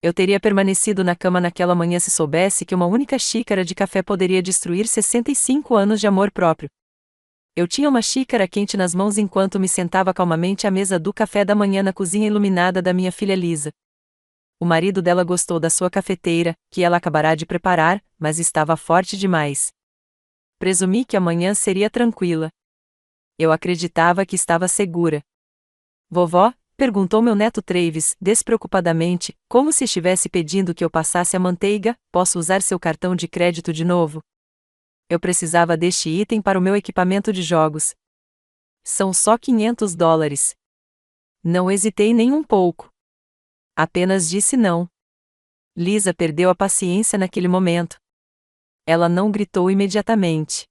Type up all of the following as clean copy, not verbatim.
Eu teria permanecido na cama naquela manhã se soubesse que uma única xícara de café poderia destruir 65 anos de amor próprio. Eu tinha uma xícara quente nas mãos enquanto me sentava calmamente à mesa do café da manhã na cozinha iluminada da minha filha Lisa. O marido dela gostou da sua cafeteira, que ela acabará de preparar, mas estava forte demais. Presumi que a manhã seria tranquila. Eu acreditava que estava segura. Vovó? Perguntou meu neto Travis, despreocupadamente, como se estivesse pedindo que eu passasse a manteiga. Posso usar seu cartão de crédito de novo? Eu precisava deste item para o meu equipamento de jogos. São só $500. Não hesitei nem um pouco. Apenas disse não. Lisa perdeu a paciência naquele momento. Ela não gritou imediatamente.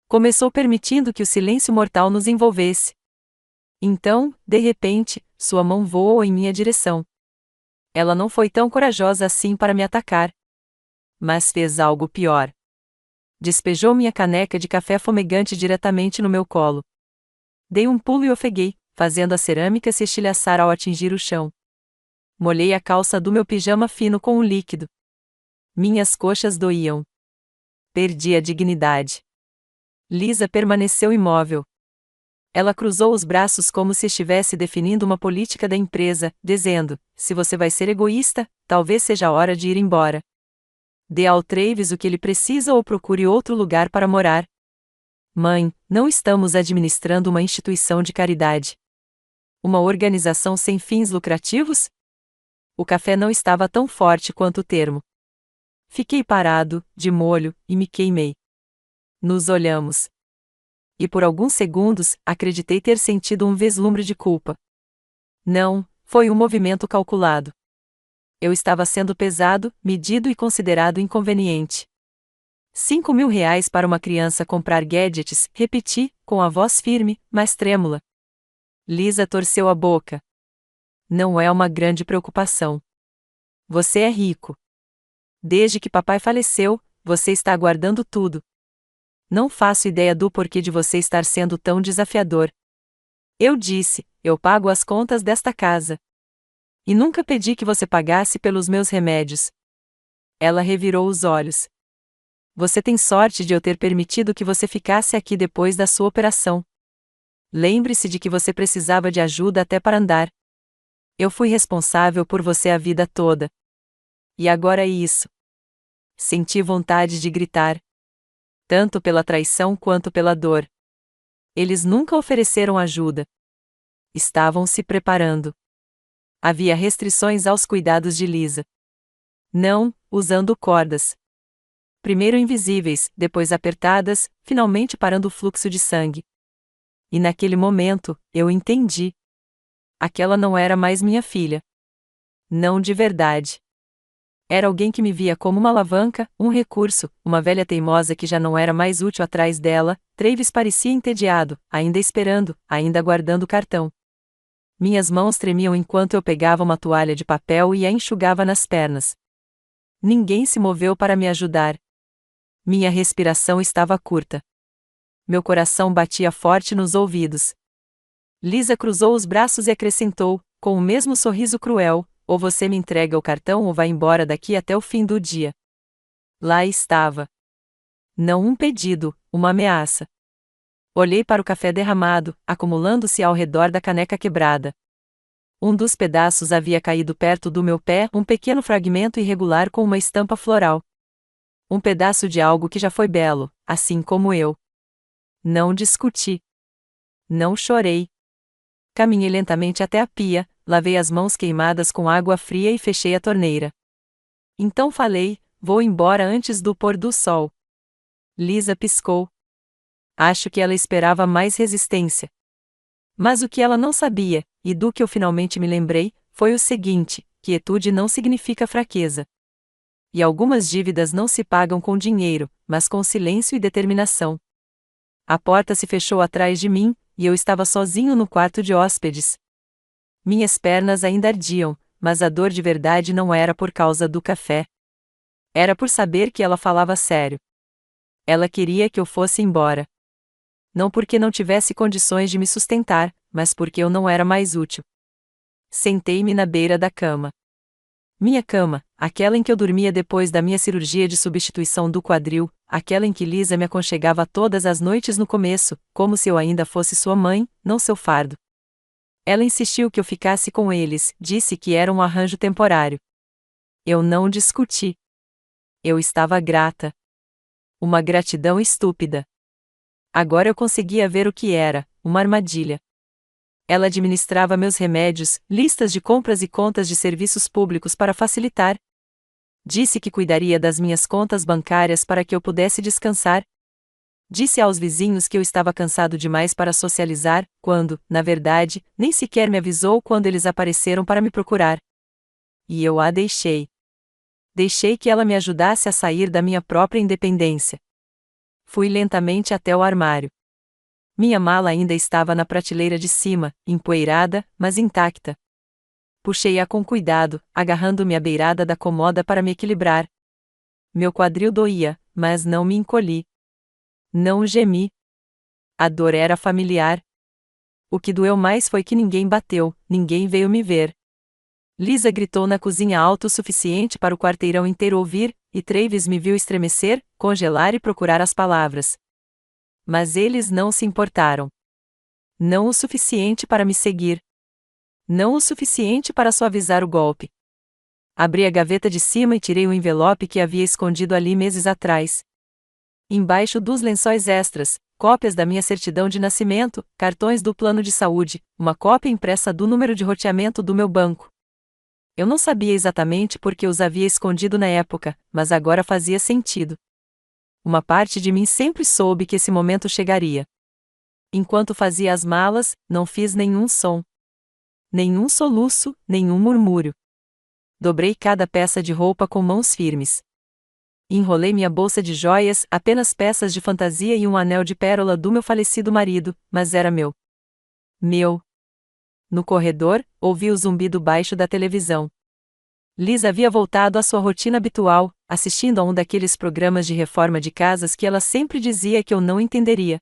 Começou permitindo que o silêncio mortal nos envolvesse. Então, de repente, sua mão voou em minha direção. Ela não foi tão corajosa assim para me atacar. Mas fez algo pior. Despejou minha caneca de café fumegante diretamente no meu colo. Dei um pulo e ofeguei, fazendo a cerâmica se estilhaçar ao atingir o chão. Molhei a calça do meu pijama fino com o líquido. Minhas coxas doíam. Perdi a dignidade. Lisa permaneceu imóvel. Ela cruzou os braços como se estivesse definindo uma política da empresa, dizendo: se você vai ser egoísta, talvez seja a hora de ir embora. Dê ao Travis o que ele precisa ou procure outro lugar para morar. Mãe, não estamos administrando uma instituição de caridade. Uma organização sem fins lucrativos? O café não estava tão forte quanto o termo. Fiquei parado, de molho, e me queimei. Nos olhamos. E por alguns segundos, acreditei ter sentido um vislumbre de culpa. Não, foi um movimento calculado. Eu estava sendo pesado, medido e considerado inconveniente. R$ 5.000 para uma criança comprar gadgets, repeti, com a voz firme, mas trêmula. Lisa torceu a boca. Não é uma grande preocupação. Você é rico. Desde que papai faleceu, você está guardando tudo. Não faço ideia do porquê de você estar sendo tão desafiador. Eu disse, eu pago as contas desta casa. E nunca pedi que você pagasse pelos meus remédios. Ela revirou os olhos. Você tem sorte de eu ter permitido que você ficasse aqui depois da sua operação. Lembre-se de que você precisava de ajuda até para andar. Eu fui responsável por você a vida toda. E agora é isso. Senti vontade de gritar. Tanto pela traição quanto pela dor. Eles nunca ofereceram ajuda. Estavam se preparando. Havia restrições aos cuidados de Lisa. Não, usando cordas. Primeiro invisíveis, depois apertadas, finalmente parando o fluxo de sangue. E naquele momento, eu entendi. Aquela não era mais minha filha. Não de verdade. Era alguém que me via como uma alavanca, um recurso, uma velha teimosa que já não era mais útil atrás dela. Travis parecia entediado, ainda esperando, ainda guardando o cartão. Minhas mãos tremiam enquanto eu pegava uma toalha de papel e a enxugava nas pernas. Ninguém se moveu para me ajudar. Minha respiração estava curta. Meu coração batia forte nos ouvidos. Lisa cruzou os braços e acrescentou, com o mesmo sorriso cruel: ou você me entrega o cartão ou vai embora daqui até o fim do dia. Lá estava. Não um pedido, uma ameaça. Olhei para o café derramado, acumulando-se ao redor da caneca quebrada. Um dos pedaços havia caído perto do meu pé, um pequeno fragmento irregular com uma estampa floral. Um pedaço de algo que já foi belo, assim como eu. Não discuti. Não chorei. Caminhei lentamente até a pia, lavei as mãos queimadas com água fria e fechei a torneira. Então falei: vou embora antes do pôr do sol. Lisa piscou. Acho que ela esperava mais resistência. Mas o que ela não sabia, e do que eu finalmente me lembrei, foi o seguinte: quietude não significa fraqueza. E algumas dívidas não se pagam com dinheiro, mas com silêncio e determinação. A porta se fechou atrás de mim, e eu estava sozinho no quarto de hóspedes. Minhas pernas ainda ardiam, mas a dor de verdade não era por causa do café. Era por saber que ela falava sério. Ela queria que eu fosse embora. Não porque não tivesse condições de me sustentar, mas porque eu não era mais útil. Sentei-me na beira da cama. Minha cama, aquela em que eu dormia depois da minha cirurgia de substituição do quadril, aquela em que Lisa me aconchegava todas as noites no começo, como se eu ainda fosse sua mãe, não seu fardo. Ela insistiu que eu ficasse com eles, disse que era um arranjo temporário. Eu não discuti. Eu estava grata. Uma gratidão estúpida. Agora eu conseguia ver o que era, uma armadilha. Ela administrava meus remédios, listas de compras e contas de serviços públicos para facilitar. Disse que cuidaria das minhas contas bancárias para que eu pudesse descansar. Disse aos vizinhos que eu estava cansado demais para socializar, quando, na verdade, nem sequer me avisou quando eles apareceram para me procurar. E eu a deixei. Deixei que ela me ajudasse a sair da minha própria independência. Fui lentamente até o armário. Minha mala ainda estava na prateleira de cima, empoeirada, mas intacta. Puxei-a com cuidado, agarrando-me à beirada da cômoda para me equilibrar. Meu quadril doía, mas não me encolhi. Não gemi. A dor era familiar. O que doeu mais foi que ninguém bateu, ninguém veio me ver. Lisa gritou na cozinha alto o suficiente para o quarteirão inteiro ouvir, e Travis me viu estremecer, congelar e procurar as palavras. Mas eles não se importaram. Não o suficiente para me seguir. Não o suficiente para suavizar o golpe. Abri a gaveta de cima e tirei o envelope que havia escondido ali meses atrás. Embaixo dos lençóis extras, cópias da minha certidão de nascimento, cartões do plano de saúde, uma cópia impressa do número de roteamento do meu banco. Eu não sabia exatamente por que os havia escondido na época, mas agora fazia sentido. Uma parte de mim sempre soube que esse momento chegaria. Enquanto fazia as malas, não fiz nenhum som. Nenhum soluço, nenhum murmúrio. Dobrei cada peça de roupa com mãos firmes. Enrolei minha bolsa de joias, apenas peças de fantasia e um anel de pérola do meu falecido marido, mas era meu. Meu. No corredor, ouvi o zumbido baixo da televisão. Liz havia voltado à sua rotina habitual, assistindo a um daqueles programas de reforma de casas que ela sempre dizia que eu não entenderia.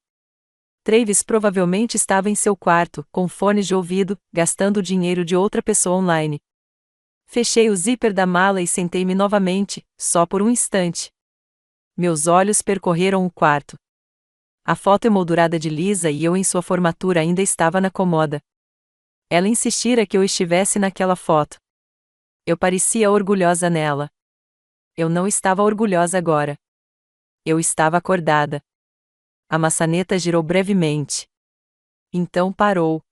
Travis provavelmente estava em seu quarto, com fones de ouvido, gastando o dinheiro de outra pessoa online. Fechei o zíper da mala e sentei-me novamente, só por um instante. Meus olhos percorreram o quarto. A foto emoldurada de Lisa e eu em sua formatura ainda estava na cômoda. Ela insistira que eu estivesse naquela foto. Eu parecia orgulhosa nela. Eu não estava orgulhosa agora. Eu estava acordada. A maçaneta girou brevemente. Então parou.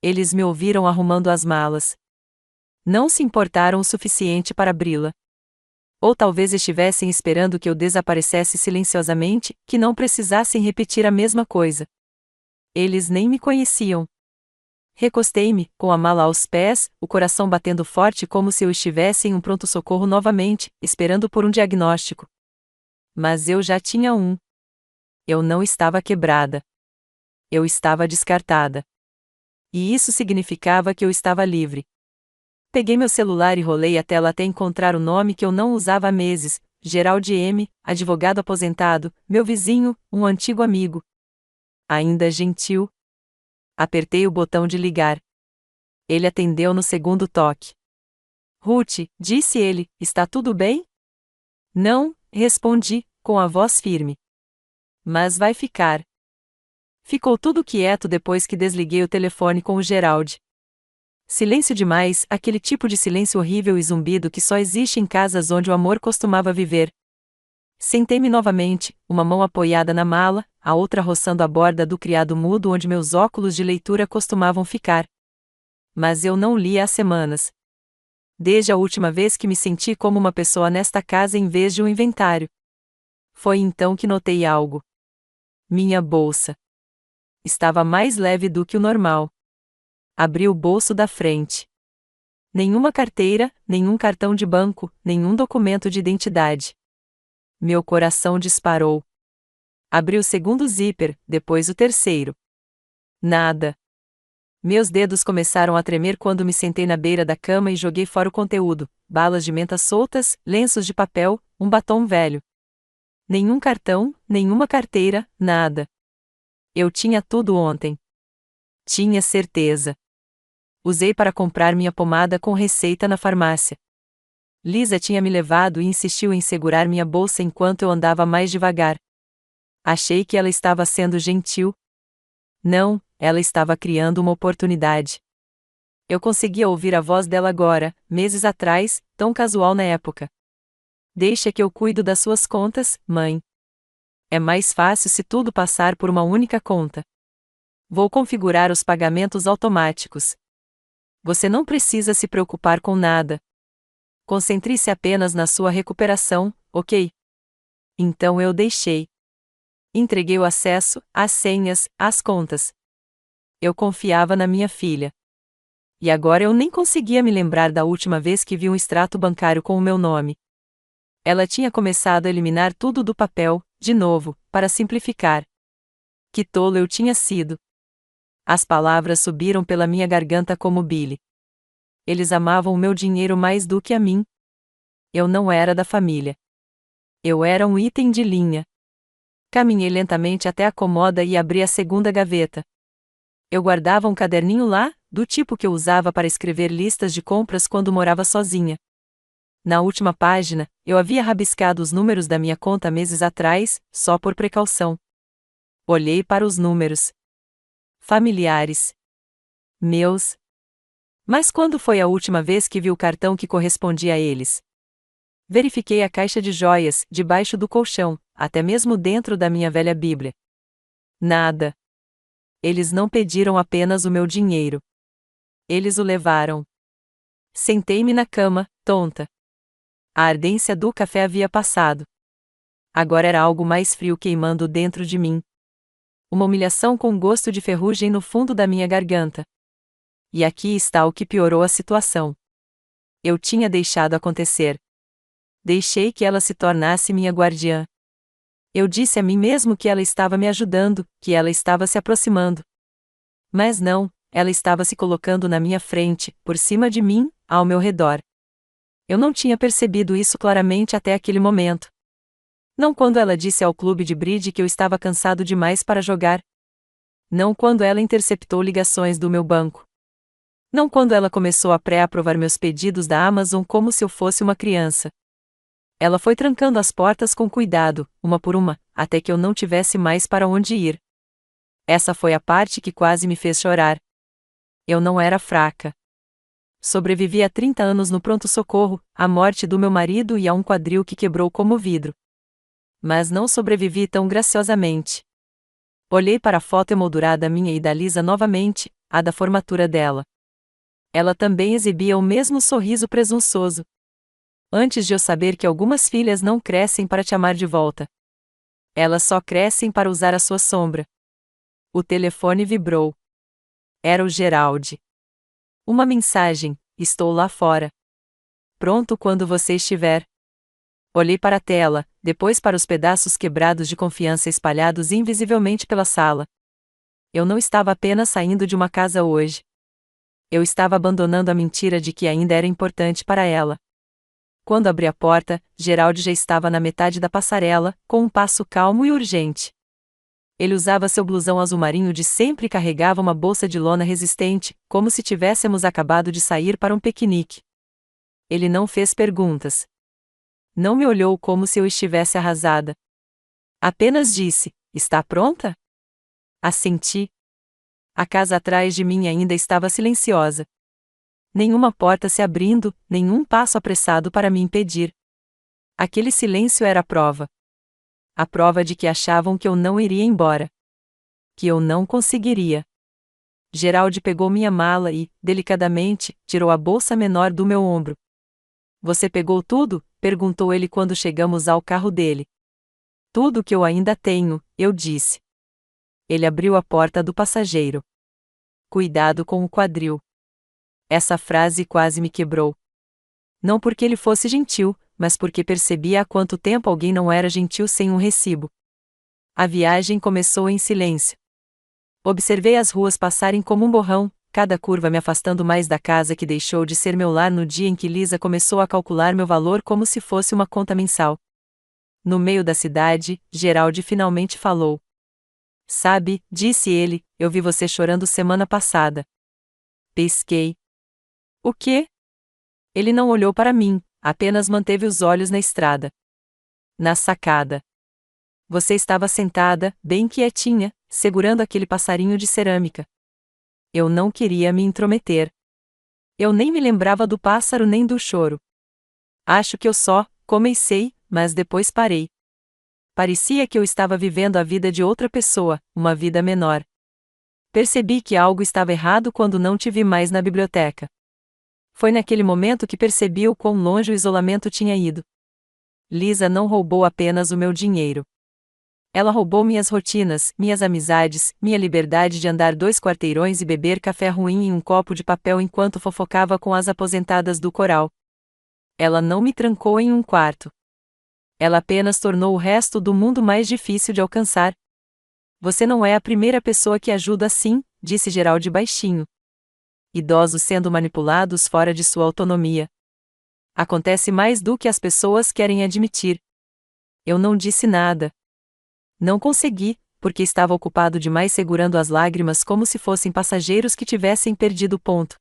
Eles me ouviram arrumando as malas. Não se importaram o suficiente para abri-la. Ou talvez estivessem esperando que eu desaparecesse silenciosamente, que não precisassem repetir a mesma coisa. Eles nem me conheciam. Recostei-me, com a mala aos pés, o coração batendo forte como se eu estivesse em um pronto-socorro novamente, esperando por um diagnóstico. Mas eu já tinha um. Eu não estava quebrada. Eu estava descartada. E isso significava que eu estava livre. Peguei meu celular e rolei a tela até encontrar o nome que eu não usava há meses, Gerald M., advogado aposentado, meu vizinho, um antigo amigo. Ainda gentil. Apertei o botão de ligar. Ele atendeu no segundo toque. Ruth, disse ele, está tudo bem? Não, respondi, com a voz firme. Mas vai ficar. Ficou tudo quieto depois que desliguei o telefone com o Gerald. Silêncio demais, aquele tipo de silêncio horrível e zumbido que só existe em casas onde o amor costumava viver. Sentei-me novamente, uma mão apoiada na mala, a outra roçando a borda do criado mudo onde meus óculos de leitura costumavam ficar. Mas eu não lia há semanas. Desde a última vez que me senti como uma pessoa nesta casa em vez de um inventário. Foi então que notei algo. Minha bolsa. Estava mais leve do que o normal. Abri o bolso da frente. Nenhuma carteira, nenhum cartão de banco, nenhum documento de identidade. Meu coração disparou. Abri o segundo zíper, depois o terceiro. Nada. Meus dedos começaram a tremer quando me sentei na beira da cama e joguei fora o conteúdo: balas de menta soltas, lenços de papel, um batom velho. Nenhum cartão, nenhuma carteira, nada. Eu tinha tudo ontem. Tinha certeza. Usei para comprar minha pomada com receita na farmácia. Lisa tinha me levado e insistiu em segurar minha bolsa enquanto eu andava mais devagar. Achei que ela estava sendo gentil. Não, ela estava criando uma oportunidade. Eu conseguia ouvir a voz dela agora, meses atrás, tão casual na época. Deixa que eu cuido das suas contas, mãe. É mais fácil se tudo passar por uma única conta. Vou configurar os pagamentos automáticos. Você não precisa se preocupar com nada. Concentre-se apenas na sua recuperação, ok? Então eu deixei. Entreguei o acesso, as senhas, as contas. Eu confiava na minha filha. E agora eu nem conseguia me lembrar da última vez que vi um extrato bancário com o meu nome. Ela tinha começado a eliminar tudo do papel, de novo, para simplificar. Que tolo eu tinha sido. As palavras subiram pela minha garganta como bile. Eles amavam o meu dinheiro mais do que a mim. Eu não era da família. Eu era um item de linha. Caminhei lentamente até a cômoda e abri a segunda gaveta. Eu guardava um caderninho lá, do tipo que eu usava para escrever listas de compras quando morava sozinha. Na última página, eu havia rabiscado os números da minha conta meses atrás, só por precaução. Olhei para os números. Familiares. Meus. Mas quando foi a última vez que vi o cartão que correspondia a eles? Verifiquei a caixa de joias, debaixo do colchão, até mesmo dentro da minha velha Bíblia. Nada. Eles não pediram apenas o meu dinheiro. Eles o levaram. Sentei-me na cama, tonta. A ardência do café havia passado. Agora era algo mais frio queimando dentro de mim. Uma humilhação com gosto de ferrugem no fundo da minha garganta. E aqui está o que piorou a situação. Eu tinha deixado acontecer. Deixei que ela se tornasse minha guardiã. Eu disse a mim mesmo que ela estava me ajudando, que ela estava se aproximando. Mas não, ela estava se colocando na minha frente, por cima de mim, ao meu redor. Eu não tinha percebido isso claramente até aquele momento. Não quando ela disse ao clube de bridge que eu estava cansado demais para jogar. Não quando ela interceptou ligações do meu banco. Não quando ela começou a pré-aprovar meus pedidos da Amazon como se eu fosse uma criança. Ela foi trancando as portas com cuidado, uma por uma, até que eu não tivesse mais para onde ir. Essa foi a parte que quase me fez chorar. Eu não era fraca. Sobrevivi a 30 anos no pronto-socorro, à morte do meu marido e a um quadril que quebrou como vidro. Mas não sobrevivi tão graciosamente. Olhei para a foto emoldurada minha e da Lisa novamente, a da formatura dela. Ela também exibia o mesmo sorriso presunçoso. Antes de eu saber que algumas filhas não crescem para te amar de volta. Elas só crescem para usar a sua sombra. O telefone vibrou. Era o Gerald. Uma mensagem: estou lá fora. Pronto quando você estiver. Olhei para a tela, depois para os pedaços quebrados de confiança espalhados invisivelmente pela sala. Eu não estava apenas saindo de uma casa hoje. Eu estava abandonando a mentira de que ainda era importante para ela. Quando abri a porta, Gerald já estava na metade da passarela, com um passo calmo e urgente. Ele usava seu blusão azul marinho de sempre e carregava uma bolsa de lona resistente, como se tivéssemos acabado de sair para um piquenique. Ele não fez perguntas. Não me olhou como se eu estivesse arrasada. Apenas disse: está pronta? Assenti. A casa atrás de mim ainda estava silenciosa. Nenhuma porta se abrindo, nenhum passo apressado para me impedir. Aquele silêncio era a prova. A prova de que achavam que eu não iria embora. Que eu não conseguiria. Gerald pegou minha mala e, delicadamente, tirou a bolsa menor do meu ombro. Você pegou tudo? Perguntou ele quando chegamos ao carro dele. Tudo que eu ainda tenho, eu disse. Ele abriu a porta do passageiro. Cuidado com o quadril. Essa frase quase me quebrou. Não porque ele fosse gentil, mas porque percebia há quanto tempo alguém não era gentil sem um recibo. A viagem começou em silêncio. Observei as ruas passarem como um borrão, cada curva me afastando mais da casa que deixou de ser meu lar no dia em que Lisa começou a calcular meu valor como se fosse uma conta mensal. No meio da cidade, Gerald finalmente falou. Sabe, disse ele, eu vi você chorando semana passada. Pesquei. O quê? Ele não olhou para mim, apenas manteve os olhos na estrada. Na sacada. Você estava sentada, bem quietinha, segurando aquele passarinho de cerâmica. Eu não queria me intrometer. Eu nem me lembrava do pássaro nem do choro. Acho que eu só comecei, mas depois parei. Parecia que eu estava vivendo a vida de outra pessoa, uma vida menor. Percebi que algo estava errado quando não te vi mais na biblioteca. Foi naquele momento que percebi o quão longe o isolamento tinha ido. Lisa não roubou apenas o meu dinheiro. Ela roubou minhas rotinas, minhas amizades, minha liberdade de andar 2 quarteirões e beber café ruim em um copo de papel enquanto fofocava com as aposentadas do coral. Ela não me trancou em um quarto. Ela apenas tornou o resto do mundo mais difícil de alcançar. Você não é a primeira pessoa que ajuda assim, disse Gerald baixinho. Idosos sendo manipulados fora de sua autonomia. Acontece mais do que as pessoas querem admitir. Eu não disse nada. Não consegui, porque estava ocupado demais segurando as lágrimas como se fossem passageiros que tivessem perdido o ponto.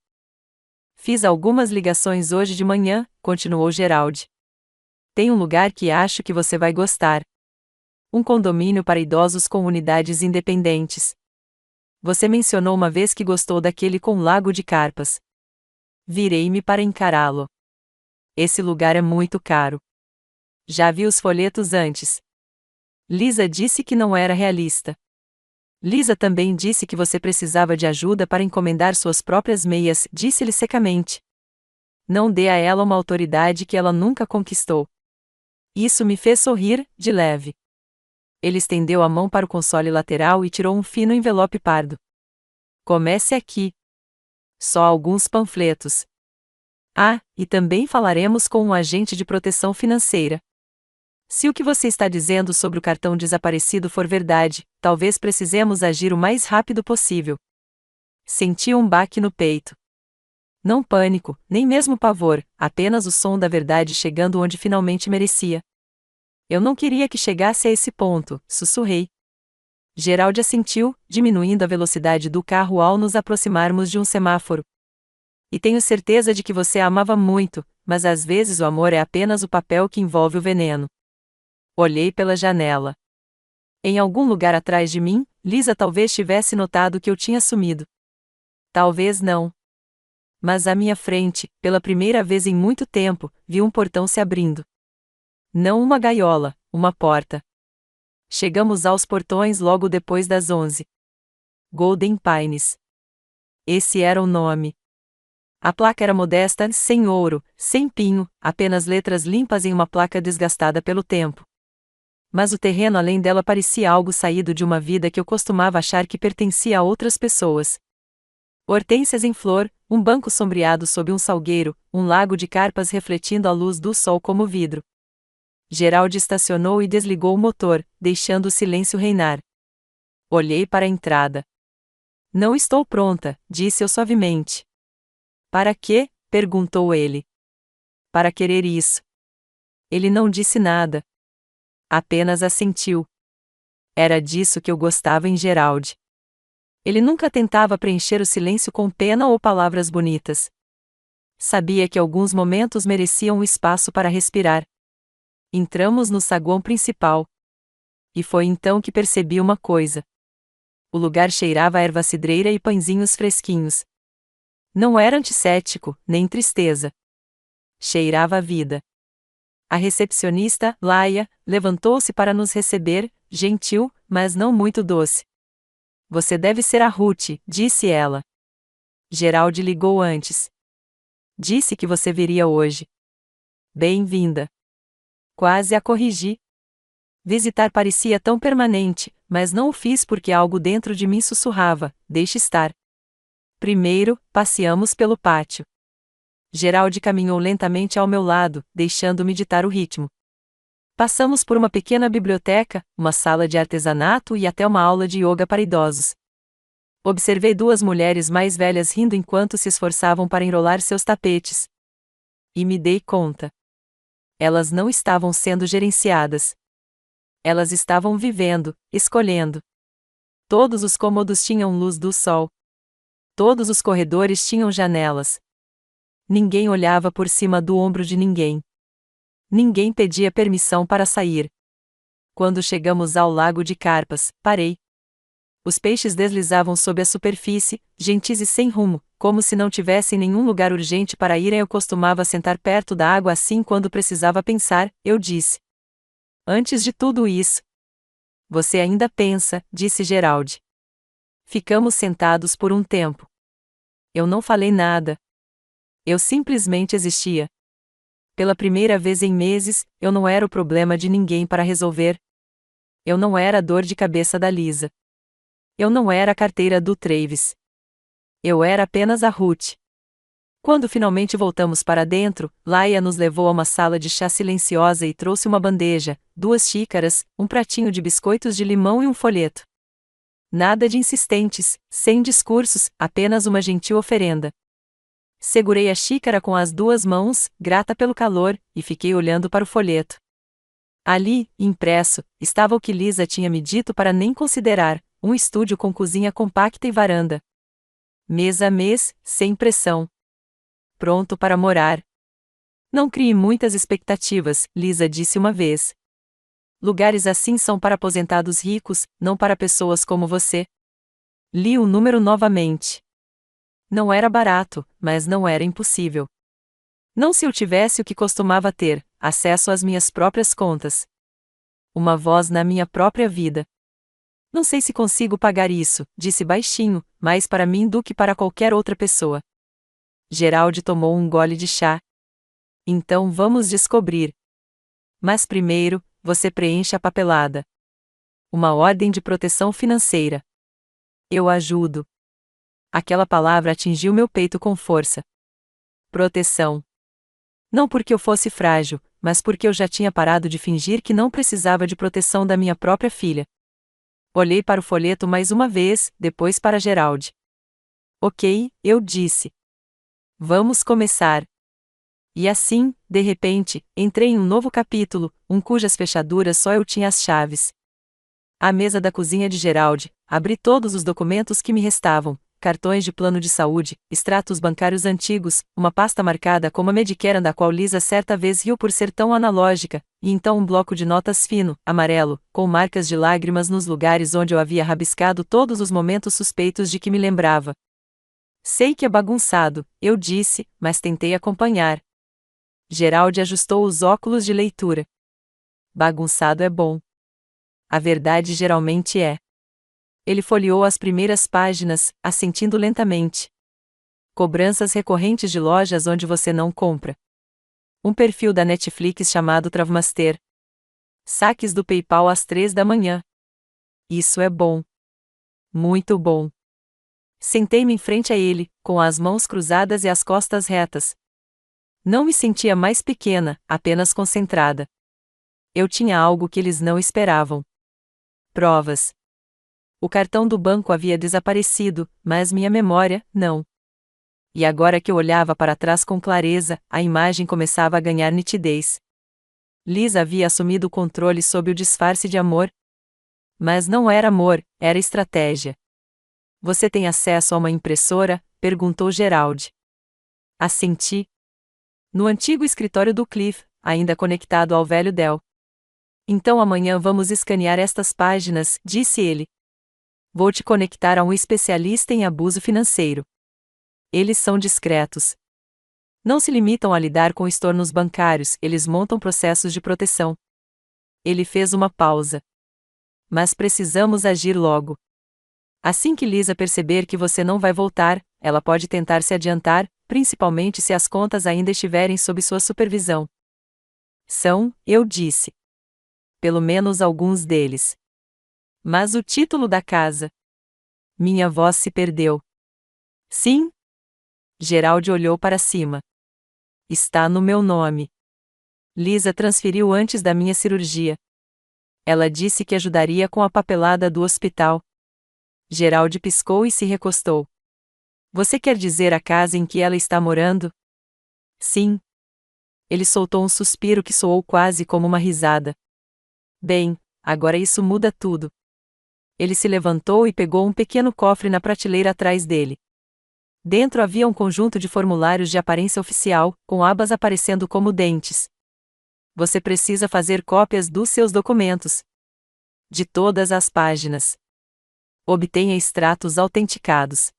Fiz algumas ligações hoje de manhã, continuou Gerald. Tem um lugar que acho que você vai gostar. Um condomínio para idosos com unidades independentes. Você mencionou uma vez que gostou daquele com lago de carpas. Virei-me para encará-lo. Esse lugar é muito caro. Já vi os folhetos antes. Lisa disse que não era realista. Lisa também disse que você precisava de ajuda para encomendar suas próprias meias, disse-lhe secamente. Não dê a ela uma autoridade que ela nunca conquistou. Isso me fez sorrir, de leve. Ele estendeu a mão para o console lateral e tirou um fino envelope pardo. Comece aqui. Só alguns panfletos. Ah, e também falaremos com um agente de proteção financeira. Se o que você está dizendo sobre o cartão desaparecido for verdade, talvez precisemos agir o mais rápido possível. Senti um baque no peito. Não pânico, nem mesmo pavor, apenas o som da verdade chegando onde finalmente merecia. Eu não queria que chegasse a esse ponto, sussurrei. Gerald assentiu, diminuindo a velocidade do carro ao nos aproximarmos de um semáforo. E tenho certeza de que você a amava muito, mas às vezes o amor é apenas o papel que envolve o veneno. Olhei pela janela. Em algum lugar atrás de mim, Lisa talvez tivesse notado que eu tinha sumido. Talvez não. Mas à minha frente, pela primeira vez em muito tempo, vi um portão se abrindo. Não uma gaiola, uma porta. Chegamos aos portões logo depois das 11. Golden Pines. Esse era o nome. A placa era modesta, sem ouro, sem pinho, apenas letras limpas em uma placa desgastada pelo tempo. Mas o terreno além dela parecia algo saído de uma vida que eu costumava achar que pertencia a outras pessoas. Hortênsias em flor, um banco sombreado sob um salgueiro, um lago de carpas refletindo a luz do sol como vidro. Gerald estacionou e desligou o motor, deixando o silêncio reinar. Olhei para a entrada. Não estou pronta, disse eu suavemente. Para quê? Perguntou ele. Para querer isso. Ele não disse nada. Apenas assentiu. Era disso que eu gostava em Gerald. Ele nunca tentava preencher o silêncio com pena ou palavras bonitas. Sabia que alguns momentos mereciam um espaço para respirar. Entramos no saguão principal. E foi então que percebi uma coisa. O lugar cheirava a erva cidreira e pãezinhos fresquinhos. Não era antissético, nem tristeza. Cheirava a vida. A recepcionista, Laia, levantou-se para nos receber, gentil, mas não muito doce. Você deve ser a Ruth, disse ela. Gerald ligou antes. Disse que você viria hoje. Bem-vinda. Quase a corrigi. Visitar parecia tão permanente, mas não o fiz porque algo dentro de mim sussurrava, deixe estar. Primeiro, passeamos pelo pátio. Gerald caminhou lentamente ao meu lado, deixando-me ditar o ritmo. Passamos por uma pequena biblioteca, uma sala de artesanato e até uma aula de yoga para idosos. Observei 2 mulheres mais velhas rindo enquanto se esforçavam para enrolar seus tapetes. E me dei conta. Elas não estavam sendo gerenciadas. Elas estavam vivendo, escolhendo. Todos os cômodos tinham luz do sol. Todos os corredores tinham janelas. Ninguém olhava por cima do ombro de ninguém. Ninguém pedia permissão para sair. Quando chegamos ao lago de Carpas, parei. Os peixes deslizavam sob a superfície, gentis e sem rumo, como se não tivessem nenhum lugar urgente para irem. Eu costumava sentar perto da água assim quando precisava pensar, eu disse. Antes de tudo isso. Você ainda pensa, disse Gerald. Ficamos sentados por um tempo. Eu não falei nada. Eu simplesmente existia. Pela primeira vez em meses, eu não era o problema de ninguém para resolver. Eu não era a dor de cabeça da Lisa. Eu não era a carteira do Travis. Eu era apenas a Ruth. Quando finalmente voltamos para dentro, Laia nos levou a uma sala de chá silenciosa e trouxe uma bandeja, 2 xícaras, um pratinho de biscoitos de limão e um folheto. Nada de insistentes, sem discursos, apenas uma gentil oferenda. Segurei a xícara com as 2 mãos, grata pelo calor, e fiquei olhando para o folheto. Ali, impresso, estava o que Lisa tinha me dito para nem considerar: um estúdio com cozinha compacta e varanda. Mês a mês, sem pressão. Pronto para morar. Não crie muitas expectativas, Lisa disse uma vez. Lugares assim são para aposentados ricos, não para pessoas como você. Li o número novamente. Não era barato, mas não era impossível. Não se eu tivesse o que costumava ter, acesso às minhas próprias contas. Uma voz na minha própria vida. Não sei se consigo pagar isso, disse baixinho, mais para mim do que para qualquer outra pessoa. Gerald tomou um gole de chá. Então vamos descobrir. Mas primeiro, você preenche a papelada. Uma ordem de proteção financeira. Eu ajudo. Aquela palavra atingiu meu peito com força. Proteção. Não porque eu fosse frágil, mas porque eu já tinha parado de fingir que não precisava de proteção da minha própria filha. Olhei para o folheto mais uma vez, depois para Gerald. Ok, eu disse. Vamos começar. E assim, de repente, entrei em um novo capítulo, um cujas fechaduras só eu tinha as chaves. À mesa da cozinha de Gerald, abri todos os documentos que me restavam: cartões de plano de saúde, extratos bancários antigos, uma pasta marcada como a Medicare da qual Lisa certa vez riu por ser tão analógica, e então um bloco de notas fino, amarelo, com marcas de lágrimas nos lugares onde eu havia rabiscado todos os momentos suspeitos de que me lembrava. Sei que é bagunçado, eu disse, mas tentei acompanhar. Gerald ajustou os óculos de leitura. Bagunçado é bom. A verdade geralmente é. Ele folheou as primeiras páginas, assentindo lentamente. Cobranças recorrentes de lojas onde você não compra. Um perfil da Netflix chamado Travmaster. Saques do PayPal às 3 da manhã. Isso é bom. Muito bom. Sentei-me em frente a ele, com as mãos cruzadas e as costas retas. Não me sentia mais pequena, apenas concentrada. Eu tinha algo que eles não esperavam. Provas. O cartão do banco havia desaparecido, mas minha memória, não. E agora que eu olhava para trás com clareza, a imagem começava a ganhar nitidez. Lisa havia assumido o controle sob o disfarce de amor. Mas não era amor, era estratégia. Você tem acesso a uma impressora? Perguntou Gerald. Assenti. No antigo escritório do Cliff, ainda conectado ao velho Dell. Então amanhã vamos escanear estas páginas, disse ele. Vou te conectar a um especialista em abuso financeiro. Eles são discretos. Não se limitam a lidar com estornos bancários, eles montam processos de proteção. Ele fez uma pausa. Mas precisamos agir logo. Assim que Lisa perceber que você não vai voltar, ela pode tentar se adiantar, principalmente se as contas ainda estiverem sob sua supervisão. Eu disse. Pelo menos alguns deles. Mas o título da casa? Minha voz se perdeu. Sim? Gerald olhou para cima. Está no meu nome. Lisa transferiu antes da minha cirurgia. Ela disse que ajudaria com a papelada do hospital. Gerald piscou e se recostou. Você quer dizer a casa em que ela está morando? Sim. Ele soltou um suspiro que soou quase como uma risada. Bem, agora isso muda tudo. Ele se levantou e pegou um pequeno cofre na prateleira atrás dele. Dentro havia um conjunto de formulários de aparência oficial, com abas aparecendo como dentes. Você precisa fazer cópias dos seus documentos. De todas as páginas. Obtenha extratos autenticados.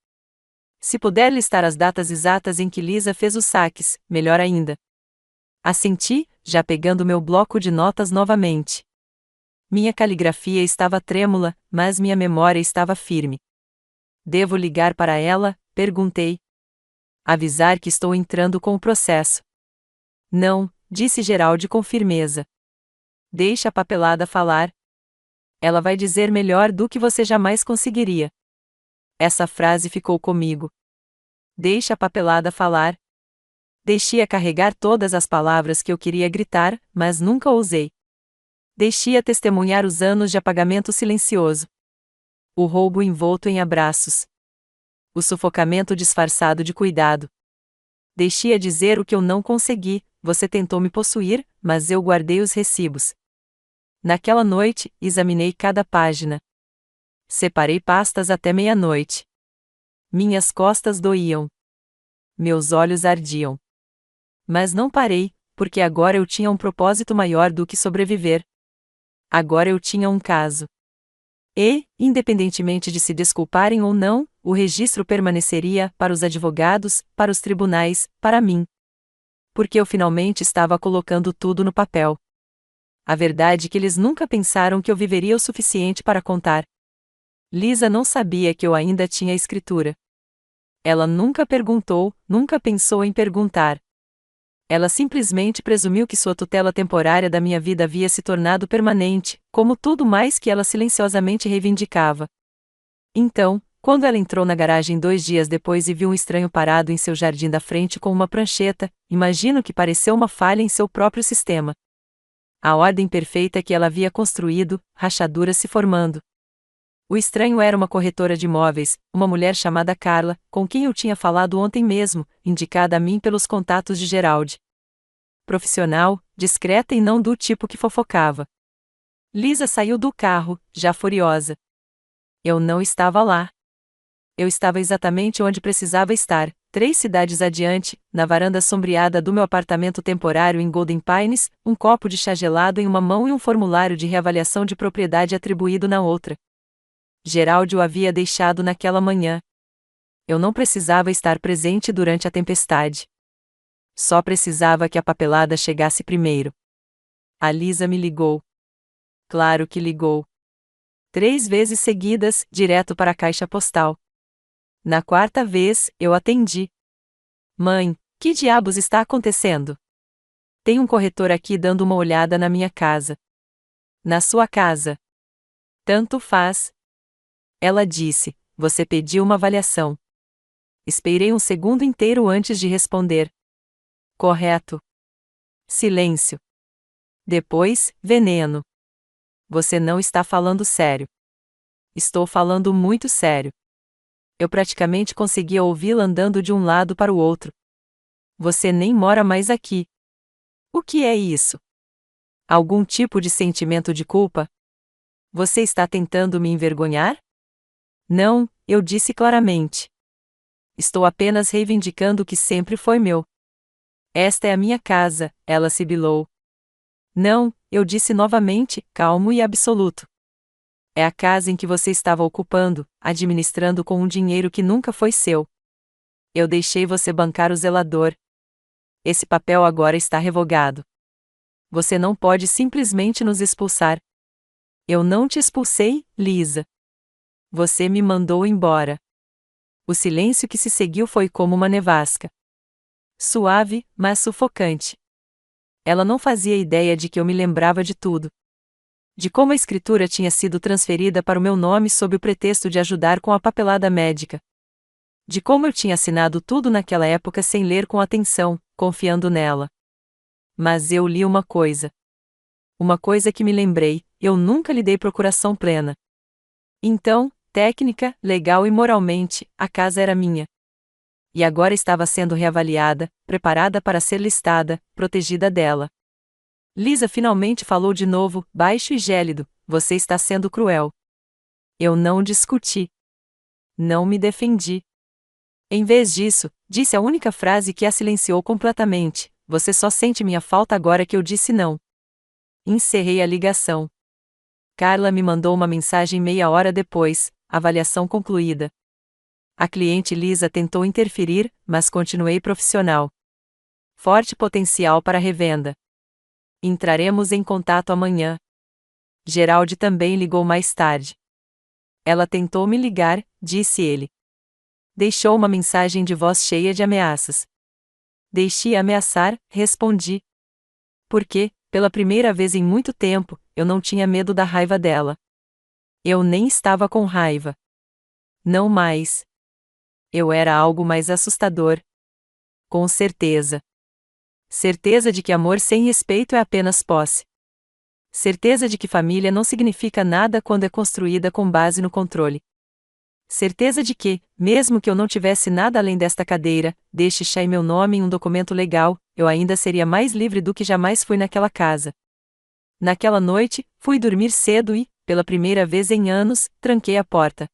Se puder listar as datas exatas em que Lisa fez os saques, melhor ainda. Assenti, já pegando meu bloco de notas novamente. Minha caligrafia estava trêmula, mas minha memória estava firme. Devo ligar para ela? Perguntei. Avisar que estou entrando com o processo. Não, disse Geraldi com firmeza. Deixa a papelada falar. Ela vai dizer melhor do que você jamais conseguiria. Essa frase ficou comigo. Deixa a papelada falar. Deixei-a carregar todas as palavras que eu queria gritar, mas nunca ousei. Deixei-a testemunhar os anos de apagamento silencioso. O roubo envolto em abraços. O sufocamento disfarçado de cuidado. Deixei-a dizer o que eu não consegui: você tentou me possuir, mas eu guardei os recibos. Naquela noite, examinei cada página. Separei pastas até meia-noite. Minhas costas doíam. Meus olhos ardiam. Mas não parei, porque agora eu tinha um propósito maior do que sobreviver. Agora eu tinha um caso. E, independentemente de se desculparem ou não, o registro permaneceria para os advogados, para os tribunais, para mim. Porque eu finalmente estava colocando tudo no papel. A verdade é que eles nunca pensaram que eu viveria o suficiente para contar. Lisa não sabia que eu ainda tinha escritura. Ela nunca perguntou, nunca pensou em perguntar. Ela simplesmente presumiu que sua tutela temporária da minha vida havia se tornado permanente, como tudo mais que ela silenciosamente reivindicava. Então, quando ela entrou na garagem 2 dias depois e viu um estranho parado em seu jardim da frente com uma prancheta, imagino que pareceu uma falha em seu próprio sistema. A ordem perfeita que ela havia construído, rachaduras se formando. O estranho era uma corretora de imóveis, uma mulher chamada Carla, com quem eu tinha falado ontem mesmo, indicada a mim pelos contatos de Geraldi. Profissional, discreta e não do tipo que fofocava. Lisa saiu do carro, já furiosa. Eu não estava lá. Eu estava exatamente onde precisava estar, 3 cidades adiante, na varanda sombreada do meu apartamento temporário em Golden Pines, um copo de chá gelado em uma mão e um formulário de reavaliação de propriedade atribuído na outra. Geraldi o havia deixado naquela manhã. Eu não precisava estar presente durante a tempestade. Só precisava que a papelada chegasse primeiro. A Lisa me ligou. Claro que ligou. 3 vezes seguidas, direto para a caixa postal. Na 4ª vez, eu atendi. Mãe, que diabos está acontecendo? Tem um corretor aqui dando uma olhada na minha casa. Na sua casa. Tanto faz. Ela disse, você pediu uma avaliação. Esperei um segundo inteiro antes de responder. Correto. Silêncio. Depois, veneno. Você não está falando sério. Estou falando muito sério. Eu praticamente conseguia ouvi-la andando de um lado para o outro. Você nem mora mais aqui. O que é isso? Algum tipo de sentimento de culpa? Você está tentando me envergonhar? Não, eu disse claramente. Estou apenas reivindicando o que sempre foi meu. Esta é a minha casa, ela sibilou. Não, eu disse novamente, calmo e absoluto. É a casa em que você estava ocupando, administrando com um dinheiro que nunca foi seu. Eu deixei você bancar o zelador. Esse papel agora está revogado. Você não pode simplesmente nos expulsar. Eu não te expulsei, Lisa. Você me mandou embora. O silêncio que se seguiu foi como uma nevasca. Suave, mas sufocante. Ela não fazia ideia de que eu me lembrava de tudo. De como a escritura tinha sido transferida para o meu nome sob o pretexto de ajudar com a papelada médica. De como eu tinha assinado tudo naquela época sem ler com atenção, confiando nela. Mas eu li uma coisa. Uma coisa que me lembrei, eu nunca lhe dei procuração plena. Então, técnica, legal e moralmente, a casa era minha. E agora estava sendo reavaliada, preparada para ser listada, protegida dela. Lisa finalmente falou de novo, baixo e gélido, você está sendo cruel. Eu não discuti. Não me defendi. Em vez disso, disse a única frase que a silenciou completamente, você só sente minha falta agora que eu disse não. Encerrei a ligação. Carla me mandou uma mensagem meia hora depois: avaliação concluída. A cliente Lisa tentou interferir, mas continuei profissional. Forte potencial para revenda. Entraremos em contato amanhã. Geraldi também ligou mais tarde. Ela tentou me ligar, disse ele. Deixou uma mensagem de voz cheia de ameaças. Deixe ameaçar, respondi. Porque, pela primeira vez em muito tempo, eu não tinha medo da raiva dela. Eu nem estava com raiva. Não mais. Eu era algo mais assustador. Com certeza. Certeza de que amor sem respeito é apenas posse. Certeza de que família não significa nada quando é construída com base no controle. Certeza de que, mesmo que eu não tivesse nada além desta cadeira, deste chá e meu nome em um documento legal, eu ainda seria mais livre do que jamais fui naquela casa. Naquela noite, fui dormir cedo e, pela primeira vez em anos, tranquei a porta.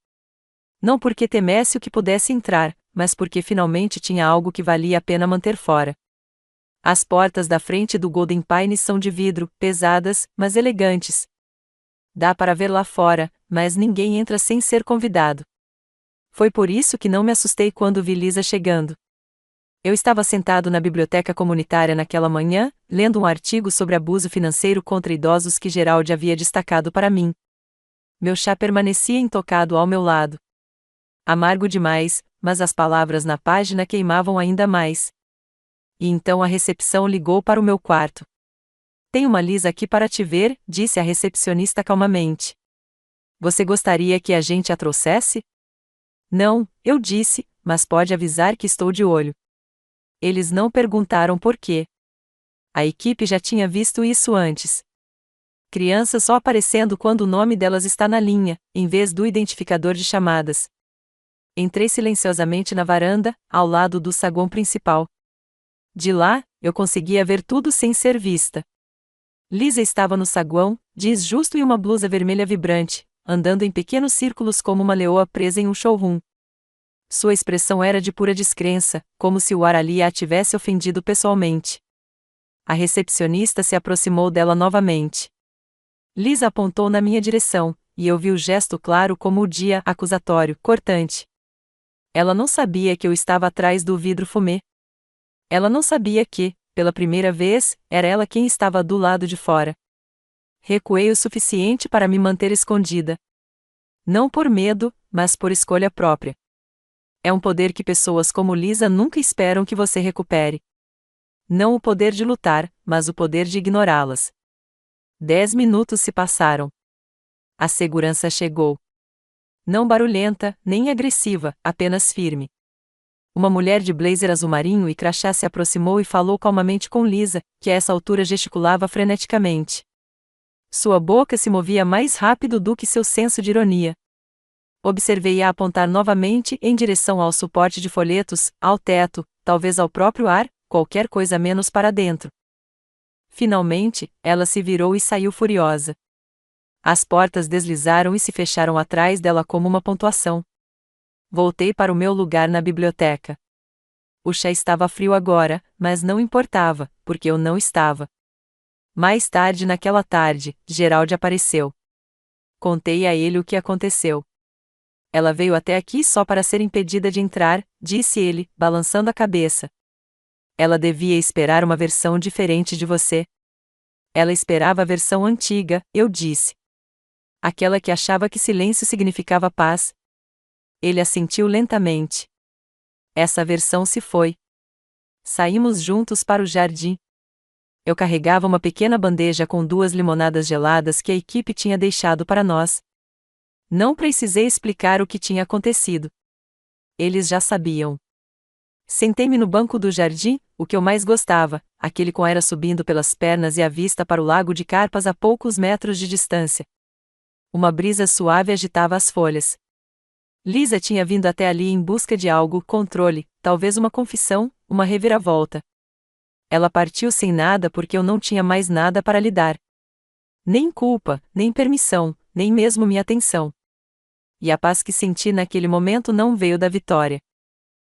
Não porque temesse o que pudesse entrar, mas porque finalmente tinha algo que valia a pena manter fora. As portas da frente do Golden Pine são de vidro, pesadas, mas elegantes. Dá para ver lá fora, mas ninguém entra sem ser convidado. Foi por isso que não me assustei quando vi Lisa chegando. Eu estava sentado na biblioteca comunitária naquela manhã, lendo um artigo sobre abuso financeiro contra idosos que Geraldi havia destacado para mim. Meu chá permanecia intocado ao meu lado. Amargo demais, mas as palavras na página queimavam ainda mais. E então a recepção ligou para o meu quarto. Tem uma Lisa aqui para te ver, disse a recepcionista calmamente. Você gostaria que a gente a trouxesse? Não, eu disse, mas pode avisar que estou de olho. Eles não perguntaram por quê. A equipe já tinha visto isso antes. Crianças só aparecendo quando o nome delas está na linha, em vez do identificador de chamadas. Entrei silenciosamente na varanda, ao lado do saguão principal. De lá, eu conseguia ver tudo sem ser vista. Lisa estava no saguão, jeans justo e uma blusa vermelha vibrante, andando em pequenos círculos como uma leoa presa em um showroom. Sua expressão era de pura descrença, como se o ar ali a tivesse ofendido pessoalmente. A recepcionista se aproximou dela novamente. Lisa apontou na minha direção, e eu vi o gesto claro como o dia acusatório, cortante. Ela não sabia que eu estava atrás do vidro fumê. Ela não sabia que, pela primeira vez, era ela quem estava do lado de fora. Recuei o suficiente para me manter escondida. Não por medo, mas por escolha própria. É um poder que pessoas como Lisa nunca esperam que você recupere. Não o poder de lutar, mas o poder de ignorá-las. 10 minutos se passaram. A segurança chegou. Não barulhenta, nem agressiva, apenas firme. Uma mulher de blazer azul marinho e crachá se aproximou e falou calmamente com Lisa, que a essa altura gesticulava freneticamente. Sua boca se movia mais rápido do que seu senso de ironia. Observei-a apontar novamente em direção ao suporte de folhetos, ao teto, talvez ao próprio ar, qualquer coisa menos para dentro. Finalmente, ela se virou e saiu furiosa. As portas deslizaram e se fecharam atrás dela como uma pontuação. Voltei para o meu lugar na biblioteca. O chá estava frio agora, mas não importava, porque eu não estava. Mais tarde naquela tarde, Geraldi apareceu. Contei a ele o que aconteceu. Ela veio até aqui só para ser impedida de entrar, disse ele, balançando a cabeça. Ela devia esperar uma versão diferente de você. Ela esperava a versão antiga, eu disse. Aquela que achava que silêncio significava paz. Ele assentiu lentamente. Essa versão se foi. Saímos juntos para o jardim. Eu carregava uma pequena bandeja com 2 limonadas geladas que a equipe tinha deixado para nós. Não precisei explicar o que tinha acontecido. Eles já sabiam. Sentei-me no banco do jardim, o que eu mais gostava, aquele com a era subindo pelas pernas e a vista para o lago de carpas a poucos metros de distância. Uma brisa suave agitava as folhas. Lisa tinha vindo até ali em busca de algo, controle, talvez uma confissão, uma reviravolta. Ela partiu sem nada porque eu não tinha mais nada para lhe dar. Nem culpa, nem permissão, nem mesmo minha atenção. E a paz que senti naquele momento não veio da vitória.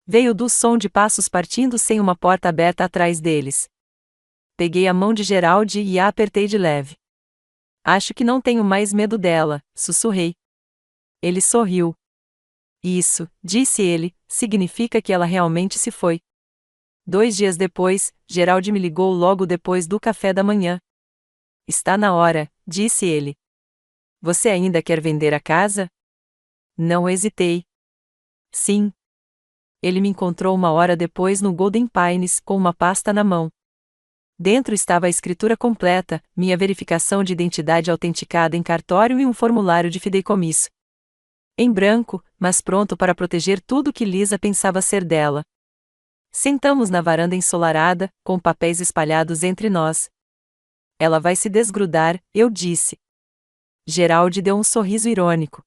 Veio do som de passos partindo sem uma porta aberta atrás deles. Peguei a mão de Geraldi e a apertei de leve. Acho que não tenho mais medo dela, sussurrei. Ele sorriu. Isso, disse ele, significa que ela realmente se foi. 2 dias depois, Gerald me ligou logo depois do café da manhã. Está na hora, disse ele. Você ainda quer vender a casa? Não hesitei. Sim. Ele me encontrou 1 hora depois no Golden Pines, com uma pasta na mão. Dentro estava a escritura completa, minha verificação de identidade autenticada em cartório e um formulário de fideicomisso. Em branco, mas pronto para proteger tudo que Lisa pensava ser dela. Sentamos na varanda ensolarada, com papéis espalhados entre nós. Ela vai se desgrudar, eu disse. Gerald deu um sorriso irônico.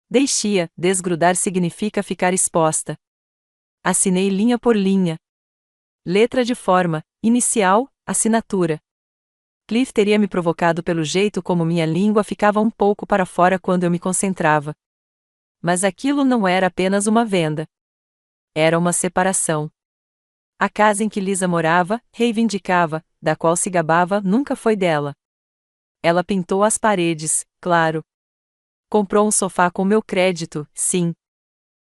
Deixe-a, desgrudar significa ficar exposta. Assinei linha por linha. Letra de forma, inicial, assinatura. Cliff teria me provocado pelo jeito como minha língua ficava um pouco para fora quando eu me concentrava. Mas aquilo não era apenas uma venda. Era uma separação. A casa em que Lisa morava, reivindicava, da qual se gabava, nunca foi dela. Ela pintou as paredes, claro. Comprou um sofá com meu crédito, sim.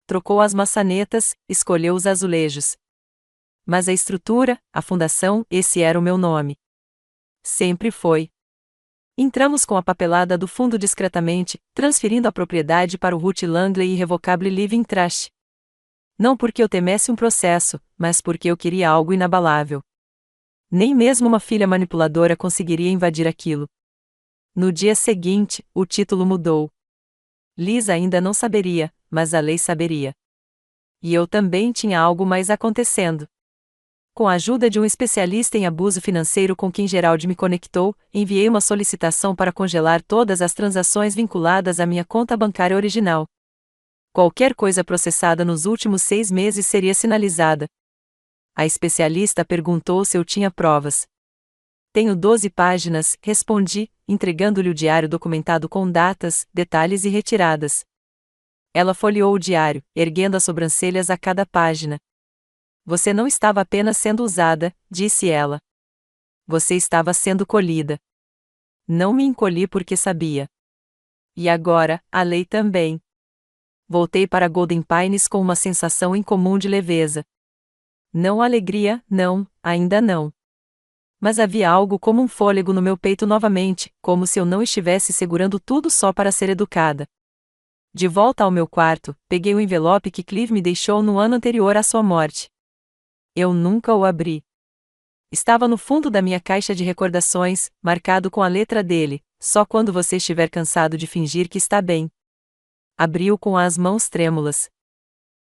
Trocou as maçanetas, escolheu os azulejos. Mas a estrutura, a fundação, esse era o meu nome. Sempre foi. Entramos com a papelada do fundo discretamente, transferindo a propriedade para o Ruth Langley Irrevocable Living Trust. Não porque eu temesse um processo, mas porque eu queria algo inabalável. Nem mesmo uma filha manipuladora conseguiria invadir aquilo. No dia seguinte, o título mudou. Lisa ainda não saberia, mas a lei saberia. E eu também tinha algo mais acontecendo. Com a ajuda de um especialista em abuso financeiro com quem Gerald me conectou, enviei uma solicitação para congelar todas as transações vinculadas à minha conta bancária original. Qualquer coisa processada nos últimos 6 meses seria sinalizada. A especialista perguntou se eu tinha provas. Tenho 12 páginas, respondi, entregando-lhe o diário documentado com datas, detalhes e retiradas. Ela folheou o diário, erguendo as sobrancelhas a cada página. Você não estava apenas sendo usada, disse ela. Você estava sendo colhida. Não me encolhi porque sabia. E agora, a lei também. Voltei para Golden Pines com uma sensação incomum de leveza. Não alegria, não, ainda não. Mas havia algo como um fôlego no meu peito novamente, como se eu não estivesse segurando tudo só para ser educada. De volta ao meu quarto, peguei o envelope que Clive me deixou no ano anterior à sua morte. Eu nunca o abri. Estava no fundo da minha caixa de recordações, marcado com a letra dele, só quando você estiver cansado de fingir que está bem. Abriu com as mãos trêmulas.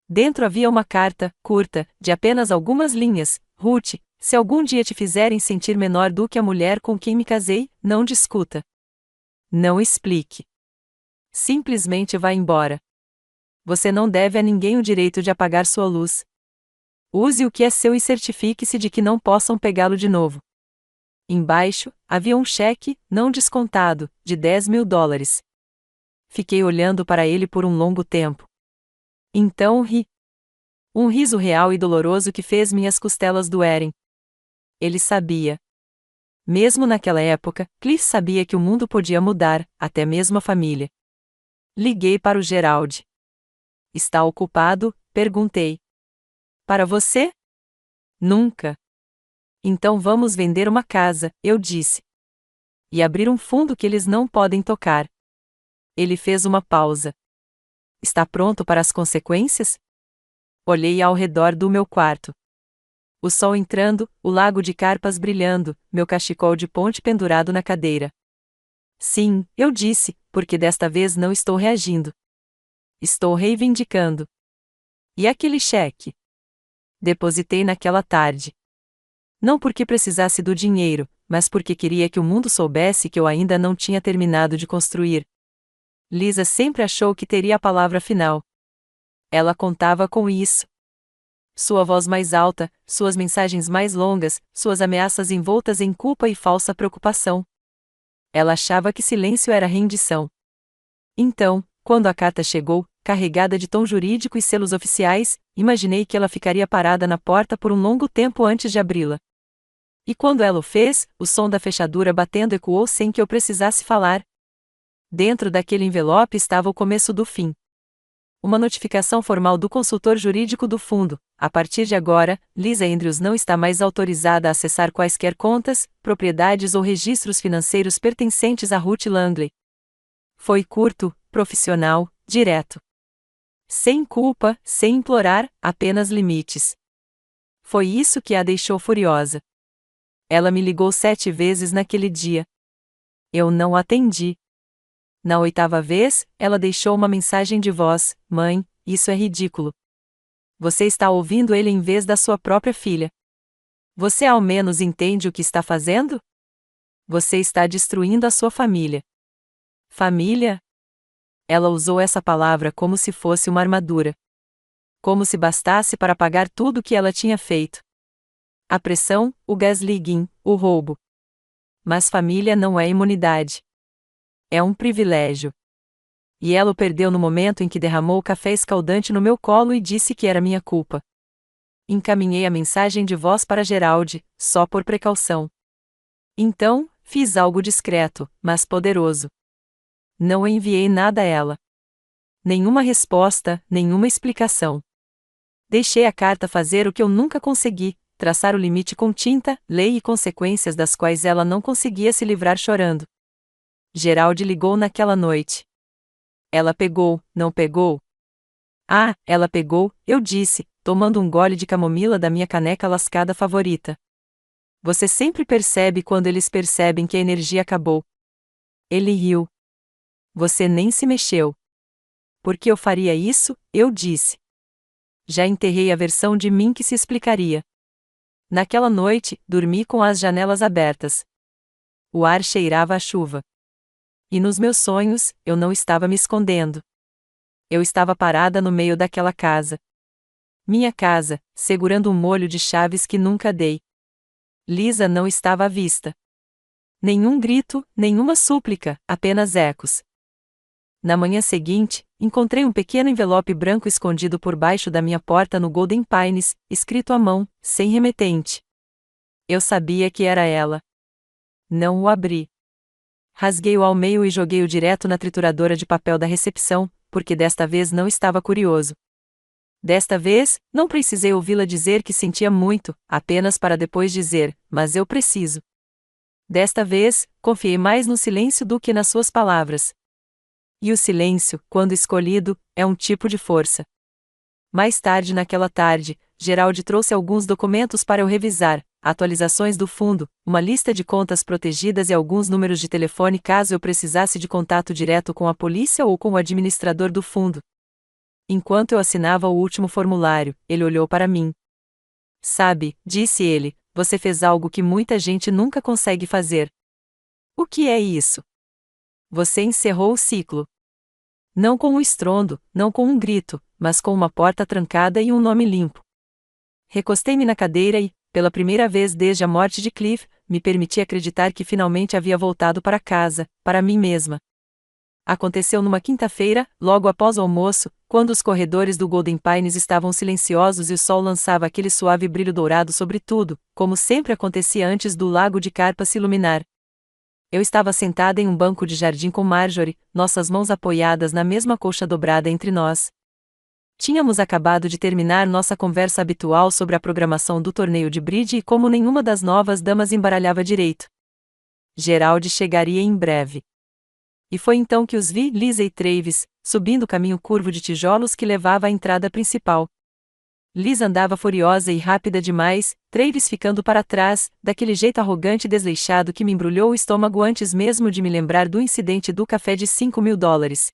Dentro havia uma carta, curta, de apenas algumas linhas. Ruth, se algum dia te fizerem sentir menor do que a mulher com quem me casei, não discuta. Não explique. Simplesmente vá embora. Você não deve a ninguém o direito de apagar sua luz. Use o que é seu e certifique-se de que não possam pegá-lo de novo. Embaixo, havia um cheque, não descontado, de $10.000. Fiquei olhando para ele por um longo tempo. Então ri. Um riso real e doloroso que fez minhas costelas doerem. Ele sabia. Mesmo naquela época, Cliff sabia que o mundo podia mudar, até mesmo a família. Liguei para o Gerald. Está ocupado? Perguntei. Para você? Nunca. Então vamos vender uma casa, eu disse. E abrir um fundo que eles não podem tocar. Ele fez uma pausa. Está pronto para as consequências? Olhei ao redor do meu quarto. O sol entrando, o lago de carpas brilhando, meu cachecol de ponte pendurado na cadeira. Sim, eu disse, porque desta vez não estou reagindo. Estou reivindicando. E aquele cheque? Depositei naquela tarde. Não porque precisasse do dinheiro, mas porque queria que o mundo soubesse que eu ainda não tinha terminado de construir. Lisa sempre achou que teria a palavra final. Ela contava com isso. Sua voz mais alta, suas mensagens mais longas, suas ameaças envoltas em culpa e falsa preocupação. Ela achava que silêncio era rendição. Então, quando a carta chegou, carregada de tom jurídico e selos oficiais, imaginei que ela ficaria parada na porta por um longo tempo antes de abri-la. E quando ela o fez, o som da fechadura batendo ecoou sem que eu precisasse falar. Dentro daquele envelope estava o começo do fim. Uma notificação formal do consultor jurídico do fundo. A partir de agora, Lisa Andrews não está mais autorizada a acessar quaisquer contas, propriedades ou registros financeiros pertencentes a Ruth Langley. Foi curto, profissional, direto. Sem culpa, sem implorar, apenas limites. Foi isso que a deixou furiosa. Ela me ligou 7 vezes naquele dia. Eu não atendi. Na 8ª vez, ela deixou uma mensagem de voz: Mãe, isso é ridículo. Você está ouvindo ele em vez da sua própria filha. Você ao menos entende o que está fazendo? Você está destruindo a sua família. Família? Ela usou essa palavra como se fosse uma armadura. Como se bastasse para pagar tudo o que ela tinha feito. A pressão, o gaslighting, o roubo. Mas família não é imunidade. É um privilégio. E ela o perdeu no momento em que derramou o café escaldante no meu colo e disse que era minha culpa. Encaminhei a mensagem de voz para Gerald, só por precaução. Então, fiz algo discreto, mas poderoso. Não enviei nada a ela. Nenhuma resposta, nenhuma explicação. Deixei a carta fazer o que eu nunca consegui, traçar o limite com tinta, lei e consequências das quais ela não conseguia se livrar chorando. Gerald ligou naquela noite. Ela pegou, não pegou? Ah, ela pegou, eu disse, tomando um gole de camomila da minha caneca lascada favorita. Você sempre percebe quando eles percebem que a energia acabou. Ele riu. Você nem se mexeu. Por que eu faria isso? Eu disse. Já enterrei a versão de mim que se explicaria. Naquela noite, dormi com as janelas abertas. O ar cheirava a chuva. E nos meus sonhos, eu não estava me escondendo. Eu estava parada no meio daquela casa. Minha casa, segurando um molho de chaves que nunca dei. Lisa não estava à vista. Nenhum grito, nenhuma súplica, apenas ecos. Na manhã seguinte, encontrei um pequeno envelope branco escondido por baixo da minha porta no Golden Pines, escrito à mão, sem remetente. Eu sabia que era ela. Não o abri. Rasguei-o ao meio e joguei-o direto na trituradora de papel da recepção, porque desta vez não estava curioso. Desta vez, não precisei ouvi-la dizer que sentia muito, apenas para depois dizer, mas eu preciso. Desta vez, confiei mais no silêncio do que nas suas palavras. E o silêncio, quando escolhido, é um tipo de força. Mais tarde naquela tarde, Gerald trouxe alguns documentos para eu revisar, atualizações do fundo, uma lista de contas protegidas e alguns números de telefone caso eu precisasse de contato direto com a polícia ou com o administrador do fundo. Enquanto eu assinava o último formulário, ele olhou para mim. Sabe, disse ele, você fez algo que muita gente nunca consegue fazer. O que é isso? Você encerrou o ciclo. Não com um estrondo, não com um grito, mas com uma porta trancada e um nome limpo. Recostei-me na cadeira e, pela primeira vez desde a morte de Cliff, me permiti acreditar que finalmente havia voltado para casa, para mim mesma. Aconteceu numa quinta-feira, logo após o almoço, quando os corredores do Golden Pines estavam silenciosos e o sol lançava aquele suave brilho dourado sobre tudo, como sempre acontecia antes do lago de Carpa se iluminar. Eu estava sentada em um banco de jardim com Marjorie, nossas mãos apoiadas na mesma colcha dobrada entre nós. Tínhamos acabado de terminar nossa conversa habitual sobre a programação do torneio de bridge e como nenhuma das novas damas embaralhava direito. Gerald chegaria em breve. E foi então que os vi, Lisa e Travis, subindo o caminho curvo de tijolos que levava à entrada principal. Lisa andava furiosa e rápida demais, Travis ficando para trás, daquele jeito arrogante e desleixado que me embrulhou o estômago antes mesmo de me lembrar do incidente do café de $5.000.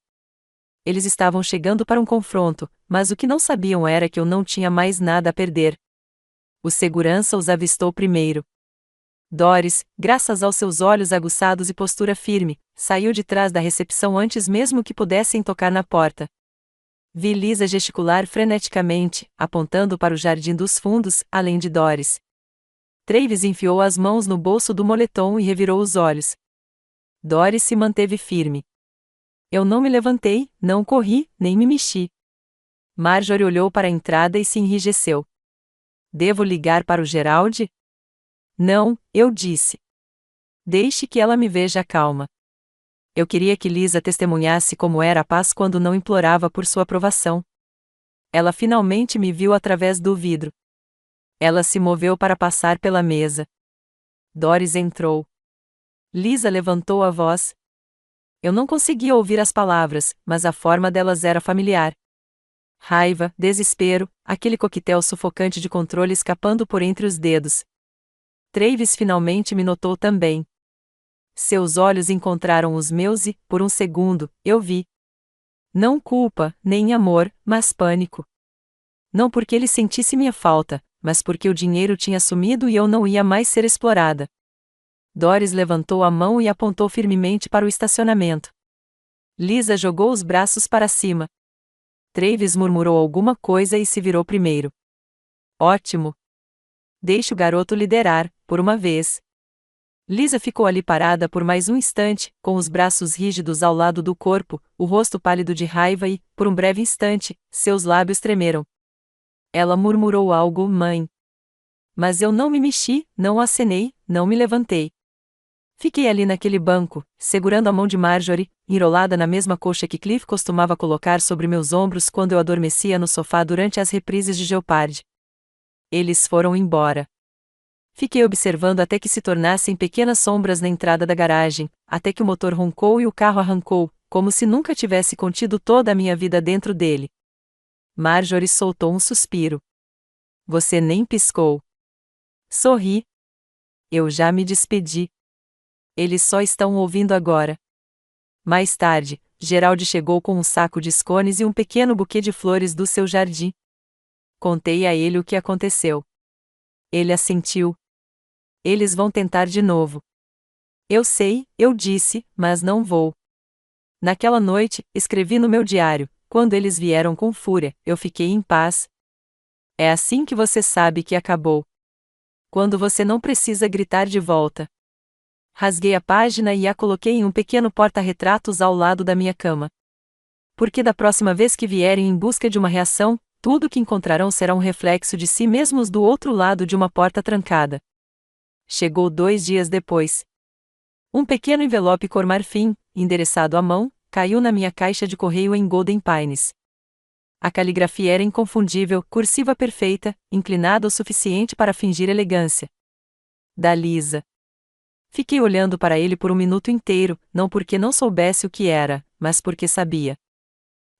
Eles estavam chegando para um confronto, mas o que não sabiam era que eu não tinha mais nada a perder. O segurança os avistou primeiro. Doris, graças aos seus olhos aguçados e postura firme, saiu de trás da recepção antes mesmo que pudessem tocar na porta. Vi Lisa gesticular freneticamente, apontando para o jardim dos fundos, além de Doris. Travis enfiou as mãos no bolso do moletom e revirou os olhos. Doris se manteve firme. Eu não me levantei, não corri, nem me mexi. Marjorie olhou para a entrada e se enrijeceu. Devo ligar para o Gerald? Não, eu disse. Deixe que ela me veja calma. Eu queria que Lisa testemunhasse como era a paz quando não implorava por sua aprovação. Ela finalmente me viu através do vidro. Ela se moveu para passar pela mesa. Doris entrou. Lisa levantou a voz. Eu não conseguia ouvir as palavras, mas a forma delas era familiar. Raiva, desespero, aquele coquetel sufocante de controle escapando por entre os dedos. Travis finalmente me notou também. Seus olhos encontraram os meus e, por um segundo, eu vi. Não culpa, nem amor, mas pânico. Não porque ele sentisse minha falta, mas porque o dinheiro tinha sumido e eu não ia mais ser explorada. Doris levantou a mão e apontou firmemente para o estacionamento. Lisa jogou os braços para cima. Travis murmurou alguma coisa e se virou primeiro. Ótimo. Deixe o garoto liderar, por uma vez. Lisa ficou ali parada por mais um instante, com os braços rígidos ao lado do corpo, o rosto pálido de raiva e, por um breve instante, seus lábios tremeram. Ela murmurou algo, mãe. Mas eu não me mexi, não acenei, não me levantei. Fiquei ali naquele banco, segurando a mão de Marjorie, enrolada na mesma coxa que Cliff costumava colocar sobre meus ombros quando eu adormecia no sofá durante as reprises de Jeopardy. Eles foram embora. Fiquei observando até que se tornassem pequenas sombras na entrada da garagem, até que o motor roncou e o carro arrancou, como se nunca tivesse contido toda a minha vida dentro dele. Marjorie soltou um suspiro. Você nem piscou. Sorri. Eu já me despedi. Eles só estão ouvindo agora. Mais tarde, Gerald chegou com um saco de scones e um pequeno buquê de flores do seu jardim. Contei a ele o que aconteceu. Ele assentiu. Eles vão tentar de novo. Eu sei, eu disse, mas não vou. Naquela noite, escrevi no meu diário, quando eles vieram com fúria, eu fiquei em paz. É assim que você sabe que acabou. Quando você não precisa gritar de volta. Rasguei a página e a coloquei em um pequeno porta-retratos ao lado da minha cama. Porque da próxima vez que vierem em busca de uma reação, tudo que encontrarão será um reflexo de si mesmos do outro lado de uma porta trancada. Chegou 2 dias depois. Um pequeno envelope cor marfim, endereçado à mão, caiu na minha caixa de correio em Golden Pines. A caligrafia era inconfundível, cursiva perfeita, inclinada o suficiente para fingir elegância. Da Lisa. Fiquei olhando para ele por um minuto inteiro, não porque não soubesse o que era, mas porque sabia.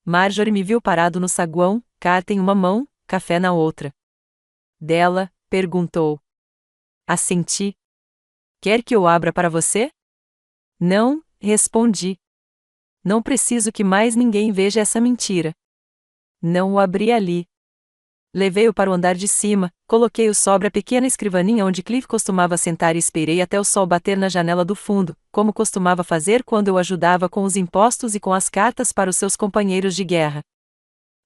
Marjorie me viu parado no saguão, carta em uma mão, café na outra. Dela, perguntou. Assenti. Quer que eu abra para você? Não, respondi. Não preciso que mais ninguém veja essa mentira. Não o abri ali. Levei-o para o andar de cima, coloquei-o sobre a pequena escrivaninha onde Cliff costumava sentar e esperei até o sol bater na janela do fundo, como costumava fazer quando eu ajudava com os impostos e com as cartas para os seus companheiros de guerra.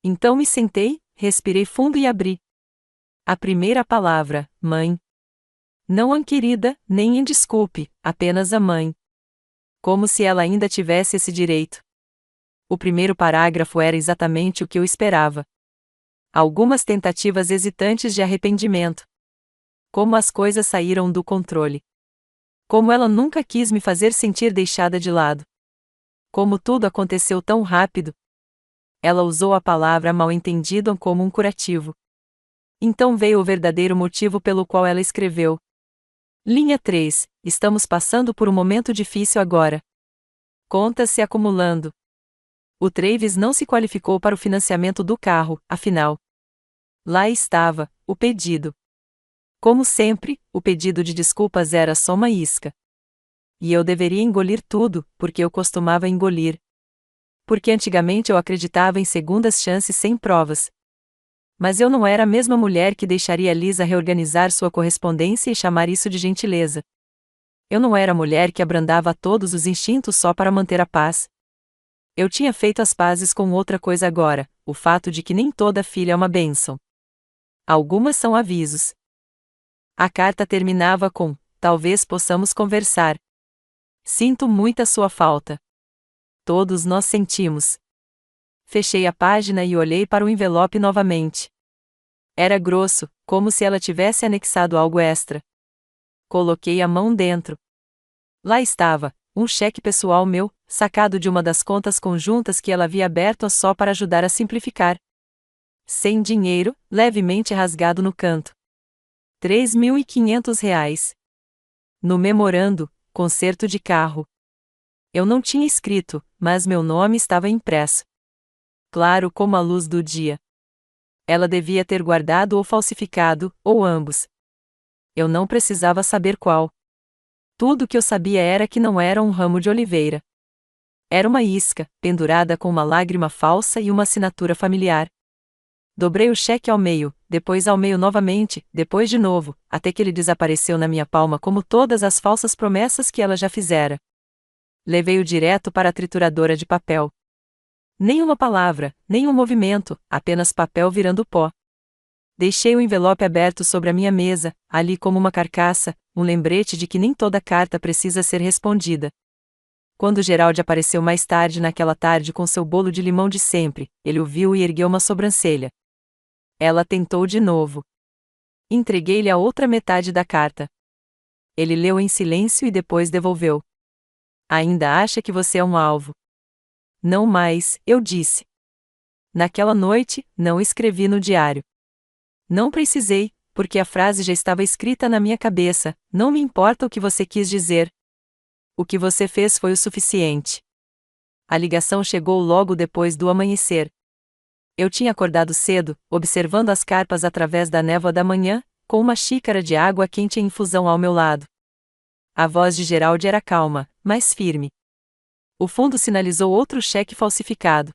Então me sentei, respirei fundo e abri. A primeira palavra, mãe. Não a querida, nem em desculpe, apenas a mãe. Como se ela ainda tivesse esse direito. O primeiro parágrafo era exatamente o que eu esperava. Algumas tentativas hesitantes de arrependimento. Como as coisas saíram do controle. Como ela nunca quis me fazer sentir deixada de lado. Como tudo aconteceu tão rápido. Ela usou a palavra mal-entendido como um curativo. Então veio o verdadeiro motivo pelo qual ela escreveu. Linha 3. Estamos passando por um momento difícil agora. Contas se acumulando. O Travis não se qualificou para o financiamento do carro, afinal. Lá estava, o pedido. Como sempre, o pedido de desculpas era só uma isca. E eu deveria engolir tudo, porque eu costumava engolir. Porque antigamente eu acreditava em segundas chances sem provas. Mas eu não era a mesma mulher que deixaria Lisa reorganizar sua correspondência e chamar isso de gentileza. Eu não era a mulher que abrandava todos os instintos só para manter a paz. Eu tinha feito as pazes com outra coisa agora, o fato de que nem toda filha é uma bênção. Algumas são avisos. A carta terminava com: talvez possamos conversar. Sinto muito a sua falta. Todos nós sentimos. Fechei a página e olhei para o envelope novamente. Era grosso, como se ela tivesse anexado algo extra. Coloquei a mão dentro. Lá estava, um cheque pessoal meu, sacado de uma das contas conjuntas que ela havia aberto só para ajudar a simplificar. Sem dinheiro, levemente rasgado no canto. R$ 3.500. No memorando, conserto de carro. Eu não tinha escrito, mas meu nome estava impresso. Claro como a luz do dia. Ela devia ter guardado ou falsificado, ou ambos. Eu não precisava saber qual. Tudo o que eu sabia era que não era um ramo de oliveira. Era uma isca, pendurada com uma lágrima falsa e uma assinatura familiar. Dobrei o cheque ao meio, depois ao meio novamente, depois de novo, até que ele desapareceu na minha palma como todas as falsas promessas que ela já fizera. Levei-o direto para a trituradora de papel. Nenhuma palavra, nenhum movimento, apenas papel virando pó. Deixei o envelope aberto sobre a minha mesa, ali como uma carcaça, um lembrete de que nem toda carta precisa ser respondida. Quando Geraldo apareceu mais tarde naquela tarde com seu bolo de limão de sempre, ele o viu e ergueu uma sobrancelha. Ela tentou de novo. Entreguei-lhe a outra metade da carta. Ele leu em silêncio e depois devolveu. Ainda acha que você é um alvo? Não mais, eu disse. Naquela noite, não escrevi no diário. Não precisei, porque a frase já estava escrita na minha cabeça, não me importa o que você quis dizer. O que você fez foi o suficiente. A ligação chegou logo depois do amanhecer. Eu tinha acordado cedo, observando as carpas através da névoa da manhã, com uma xícara de água quente em infusão ao meu lado. A voz de Geraldo era calma, mas firme. O fundo sinalizou outro cheque falsificado.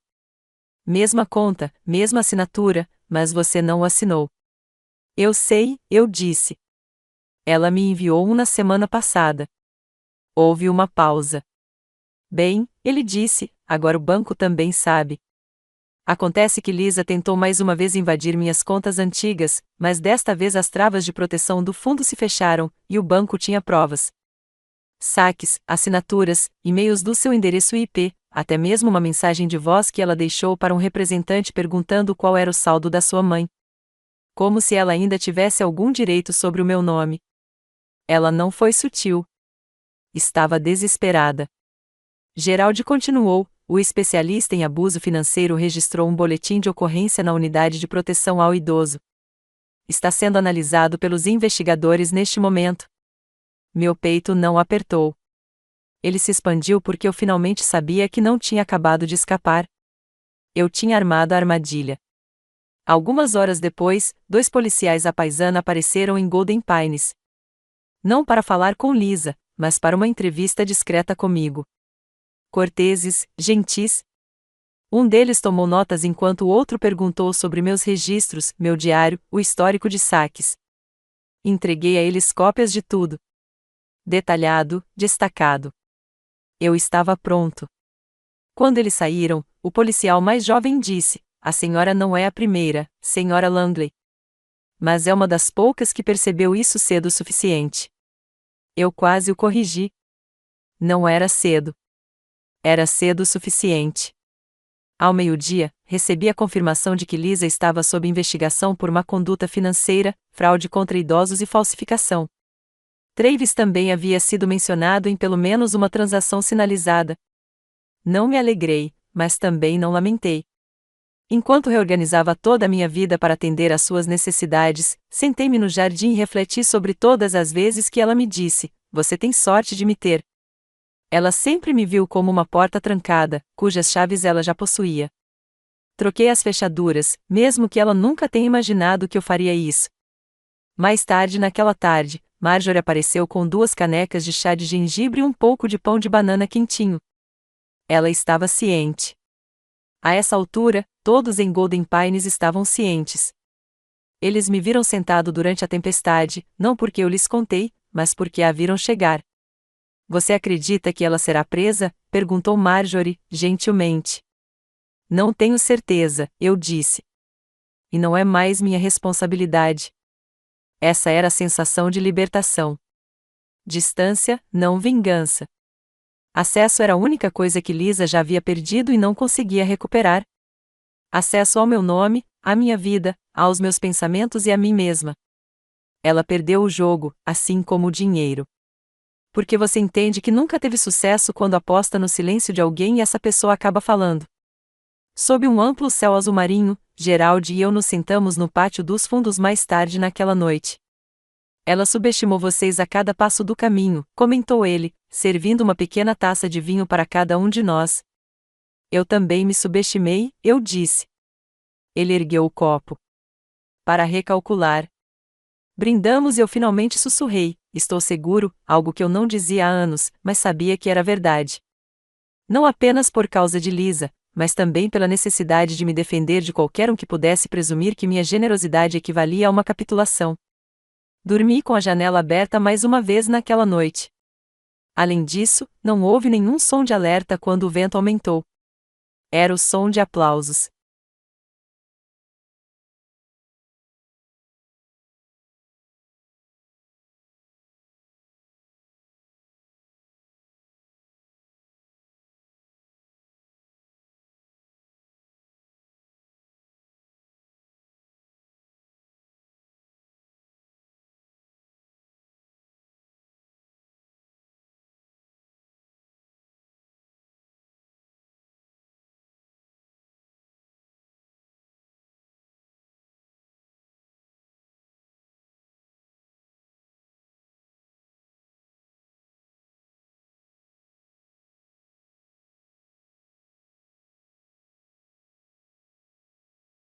Mesma conta, mesma assinatura, mas você não o assinou. Eu sei, eu disse. Ela me enviou um na semana passada. Houve uma pausa. Bem, ele disse, agora o banco também sabe. Acontece que Lisa tentou mais uma vez invadir minhas contas antigas, mas desta vez as travas de proteção do fundo se fecharam, e o banco tinha provas. Saques, assinaturas, e-mails do seu endereço IP, até mesmo uma mensagem de voz que ela deixou para um representante perguntando qual era o saldo da sua mãe. Como se ela ainda tivesse algum direito sobre o meu nome. Ela não foi sutil. Estava desesperada. Geraldo continuou, o especialista em abuso financeiro registrou um boletim de ocorrência na unidade de proteção ao idoso. Está sendo analisado pelos investigadores neste momento. Meu peito não apertou. Ele se expandiu porque eu finalmente sabia que não tinha acabado de escapar. Eu tinha armado a armadilha. Algumas horas depois, 2 policiais à paisana apareceram em Golden Pines. Não para falar com Lisa, mas para uma entrevista discreta comigo. Corteses, gentis. Um deles tomou notas enquanto o outro perguntou sobre meus registros, meu diário, o histórico de saques. Entreguei a eles cópias de tudo. Detalhado, destacado. Eu estava pronto. Quando eles saíram, o policial mais jovem disse: "A senhora não é a primeira, senhora Langley. Mas é uma das poucas que percebeu isso cedo o suficiente." Eu quase o corrigi. Não era cedo. Era cedo o suficiente. Ao meio-dia, recebi a confirmação de que Lisa estava sob investigação por má conduta financeira, fraude contra idosos e falsificação. Travis também havia sido mencionado em pelo menos uma transação sinalizada. Não me alegrei, mas também não lamentei. Enquanto reorganizava toda a minha vida para atender às suas necessidades, sentei-me no jardim e refleti sobre todas as vezes que ela me disse: "Você tem sorte de me ter." Ela sempre me viu como uma porta trancada, cujas chaves ela já possuía. Troquei as fechaduras, mesmo que ela nunca tenha imaginado que eu faria isso. Mais tarde naquela tarde, Marjorie apareceu com 2 canecas de chá de gengibre e um pouco de pão de banana quentinho. Ela estava ciente. A essa altura, todos em Golden Pines estavam cientes. Eles me viram sentado durante a tempestade, não porque eu lhes contei, mas porque a viram chegar. "Você acredita que ela será presa?" perguntou Marjorie, gentilmente. "Não tenho certeza", eu disse. "E não é mais minha responsabilidade." Essa era a sensação de libertação. Distância, não vingança. Acesso era a única coisa que Lisa já havia perdido e não conseguia recuperar. Acesso ao meu nome, à minha vida, aos meus pensamentos e a mim mesma. Ela perdeu o jogo, assim como o dinheiro. Porque você entende que nunca teve sucesso quando aposta no silêncio de alguém e essa pessoa acaba falando. Sob um amplo céu azul marinho, Gerald e eu nos sentamos no pátio dos fundos mais tarde naquela noite. Ela subestimou vocês a cada passo do caminho, comentou ele, servindo uma pequena taça de vinho para cada um de nós. Eu também me subestimei, eu disse. Ele ergueu o copo. Para recalcular. Brindamos e eu finalmente sussurrei, estou seguro, algo que eu não dizia há anos, mas sabia que era verdade. Não apenas por causa de Lisa, mas também pela necessidade de me defender de qualquer um que pudesse presumir que minha generosidade equivalia a uma capitulação. Dormi com a janela aberta mais uma vez naquela noite. Além disso, não houve nenhum som de alerta quando o vento aumentou. Era o som de aplausos.